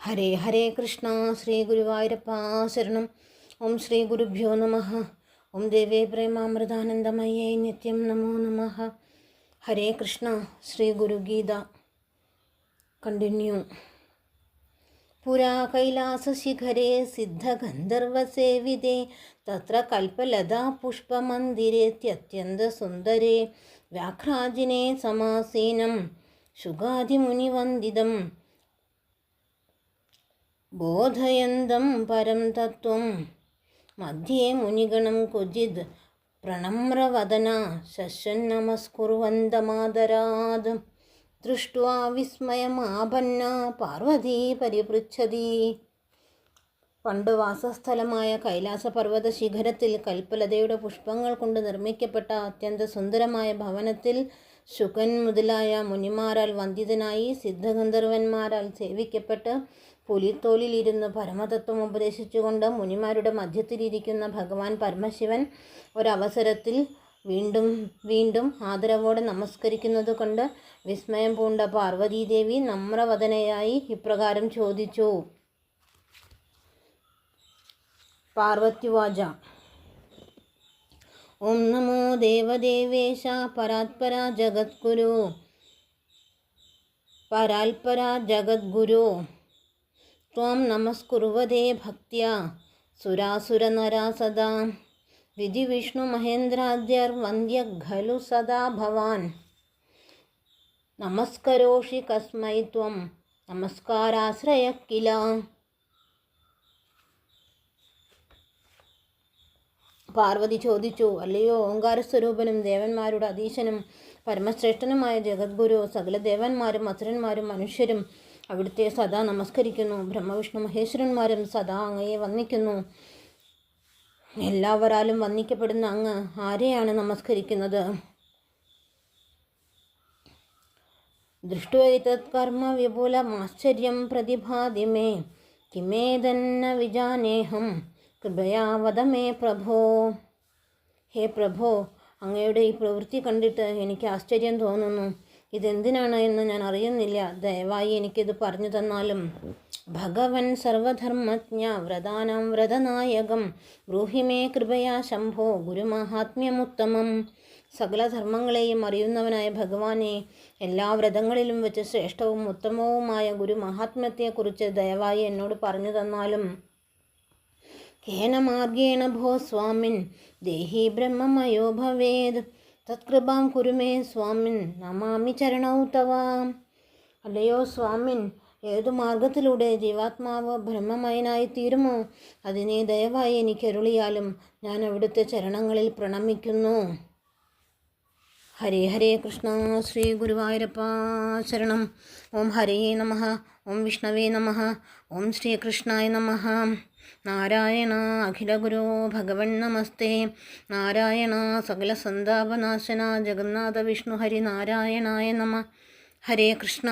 ഹരേ ഹരേ കൃഷ്ണ. ശ്രീ ഗുരുവായൂരപ്പ ശരണം. ഓം ശ്രീ ഗുരുഭ്യോ നമഃ. ഓം ദേവേ പ്രേമാമൃതാനന്ദമയേ നിത്യം നമോ നമഃ. ഹരേ കൃഷ്ണ. ശ്രീ ഗുരുഗീത കണ്ടിന്യൂ. പുരാ കൈലാസശിഖരേ സിദ്ധഗന്ധർവസേവിതേ തത്ര കൽപ്പലതാ പുഷ്പമന്ദിരേത്യത്യന്തസുന്ദരേ വ്യാഘ്രാജിനേ സമാസീനം ശുഗാദിമുനിവന്ദിതം ബോധയന്തം പരം തത്വം മധ്യേ മുനിഗണം ക്വചിദ് പ്രണമ്രവദന ശശ്വന്നമസ്കുർവന്തമാദരാത് ദൃഷ്ട്വാ വിസ്മയമാപന്ന പാർവതീ പരിപൃച്ഛതി. പണ്ട് വാസസ്ഥലമായ കൈലാസപർവ്വത ശിഖരത്തിൽ കൽപ്പലതയുടെ പുഷ്പങ്ങൾ കൊണ്ട് നിർമ്മിക്കപ്പെട്ട അത്യന്ത സുന്ദരമായ ഭവനത്തിൽ ശുകൻ മുതലായ മുനിമാരാൽ വന്ദിതനായി സിദ്ധഗന്ധർവന്മാരാൽ സേവിക്കപ്പെട്ട് പുലിത്തോലിലിരുന്ന് പരമതത്വം ഉപദേശിച്ചുകൊണ്ട് മുനിമാരുടെ മധ്യത്തിലിരിക്കുന്ന ഭഗവാൻ പരമശിവൻ ഒരവസരത്തിൽ വീണ്ടും വീണ്ടും ആദരവോടെ നമസ്കരിക്കുന്നത് കൊണ്ട് വിസ്മയം പൂണ്ട പാർവതീദേവി നമ്രവദനയായി ഇപ്രകാരം ചോദിച്ചു. പാർവത്യുവാച: ഓം നമോ ദേവദേവേശ പരാത്പരാ ജഗദ്ഗുരു പരാൽപരാ ജഗദ്ഗുരു ത്വം നമസ്കുർവതേ ഭക്ത്യാ സുരാസുരനരാ സദാ വിധിവിഷ്ണു മഹേന്ദ്രാദ്യർ വന്ദ്യ ഖലു സദാ ഭവാൻ നമസ്കരോഷി കസ്മൈ ത്വം നമസ്കാരാശ്രയ കില. പാർവതി ചോദിച്ചു: അല്ലയോ ഓങ്കാരസ്വരൂപനും ദേവന്മാരുടെ അധീശനും പരമശ്രേഷ്ഠനുമായ ജഗദ്ഗുരു, സകല ദേവന്മാരും അസുരന്മാരും മനുഷ്യരും അവിടുത്തെ സദാ നമസ്കരിക്കുന്നു. ബ്രഹ്മവിഷ്ണു മഹേശ്വരന്മാരും സദാ അങ്ങയെ വന്ദിക്കുന്നു. എല്ലാവരാലും വന്ദിക്കപ്പെടുന്ന അങ്ങ് ആരെയാണ് നമസ്കരിക്കുന്നത്? ദൃഷ്ട്വൈതത് കർമ്മ വിപുലമാശ്ചര്യം പ്രതിഭാതി മേ കിമേതന്ന വിജാനേഹം കൃപയാ വദ മേ പ്രഭോ. ഹേ പ്രഭോ, അങ്ങയുടെ ഈ പ്രവൃത്തി കണ്ടിട്ട് എനിക്ക് ആശ്ചര്യം തോന്നുന്നു. ഇതെന്തിനാണ് എന്ന് ഞാൻ അറിയുന്നില്ല. ദയവായി എനിക്കിത് പറഞ്ഞു തന്നാലും. ഭഗവൻ സർവധർമ്മജ്ഞ വ്രതാനാം വ്രതനായകം ബ്രൂഹിമേ കൃപയാ ശംഭോ ഗുരുമാഹാത്മ്യമുത്തമം. സകല ധർമ്മങ്ങളെയും അറിയുന്നവനായ ഭഗവാനെ, എല്ലാ വ്രതങ്ങളിലും വെച്ച് ശ്രേഷ്ഠവും ഉത്തമവുമായ ഗുരുമഹാത്മ്യത്തെക്കുറിച്ച് ദയവായി എന്നോട് പറഞ്ഞു തന്നാലും. കേന മാർഗേണ ഭോ സ്വാമിൻ ദേഹി ബ്രഹ്മമയോ ഭവേത് തത്കൃപാം കുരുമേ സ്വാമിൻ നമാമി ചരണൗ തവ. അല്ലയോ സ്വാമിൻ, ഏതു മാർഗത്തിലൂടെ ജീവാത്മാവ് ബ്രഹ്മമയനായി തീരുമോ അതിനെ ദയവായി എനിക്ക് അരുളിയാലും. ഞാൻ അവിടുത്തെ ചരണങ്ങളിൽ പ്രണമിക്കുന്നു. ഹരേ ഹരേ കൃഷ്ണ. ശ്രീ ഗുരുവായൂരപ്പ ശരണം. ഓം ഹരേ നമഃ. ഓം വിഷ്ണവേ നമഃ. ഓം ശ്രീകൃഷ്ണായ നമഃ. നാരായണ അഖിലഗുരോ ഭഗവൻ നമസ്തേ. നാരായണ സകല സന്താപനാശന ജഗന്നാഥ വിഷ്ണു ഹരി നാരായണായ നമഃ. ഹരേ കൃഷ്ണ.